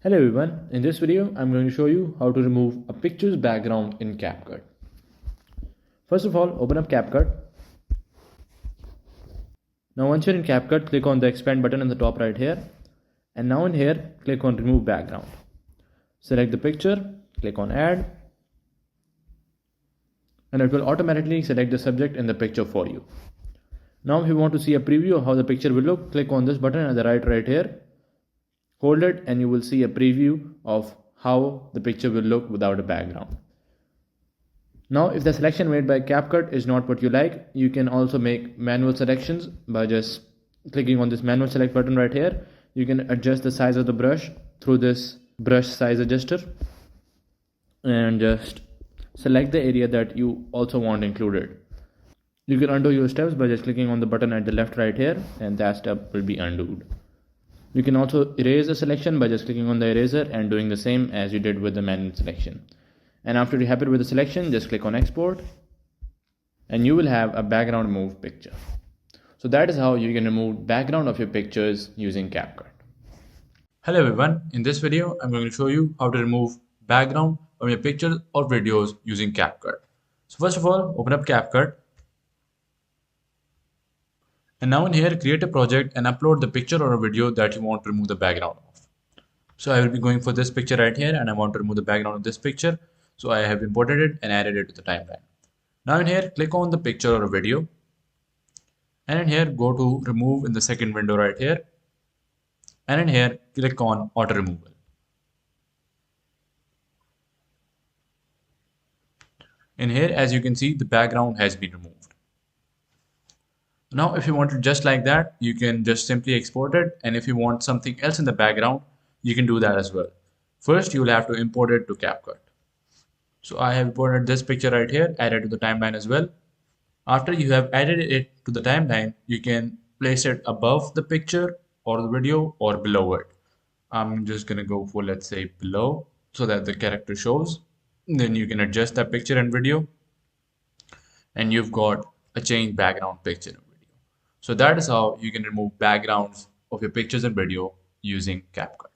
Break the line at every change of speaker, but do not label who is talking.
Hello everyone, in this video I'm going to show you how to remove a picture's background in CapCut. First of all, open up CapCut. Now once you're in CapCut, click on the expand button in the top right here, and now in here, click on remove background. Select the picture, click on add, and it will automatically select the subject in the picture for you. Now if you want to see a preview of how the picture will look, click on this button at the right here. Hold it and you will see a preview of how the picture will look without a background. Now if the selection made by CapCut is not what you like, you can also make manual selections by just clicking on this manual select button right here. You can adjust the size of the brush through this brush size adjuster and just select the area that you also want included. You can undo your steps by just clicking on the button at the left right here, and that step will be undone. You can also erase the selection by just clicking on the eraser and doing the same as you did with the manual selection. And after you're happy with the selection, just click on export and you will have a background removed picture. So that is how you can remove background of your pictures using CapCut. Hello everyone, in this video I'm going to show you how to remove background from your pictures or videos using CapCut. So first of all, open up CapCut. And now in here, create a project and upload the picture or a video that you want to remove the background of. So I will be going for this picture right here and I want to remove the background of this picture. So I have imported it and added it to the timeline. Now in here, click on the picture or a video. And in here, go to remove in the second window right here. And in here, click on auto removal. In here, as you can see, the background has been removed. Now, if you want it just like that, you can just simply export it. And if you want something else in the background, you can do that as well. First, you will have to import it to CapCut. So I have imported this picture right here, added to the timeline as well. After you have added it to the timeline, you can place it above the picture or the video or below it. I'm just going to go for, let's say, below so that the character shows. Then you can adjust that picture and video. And you've got a changed background picture and video. So that is how you can remove backgrounds of your pictures and video using CapCut.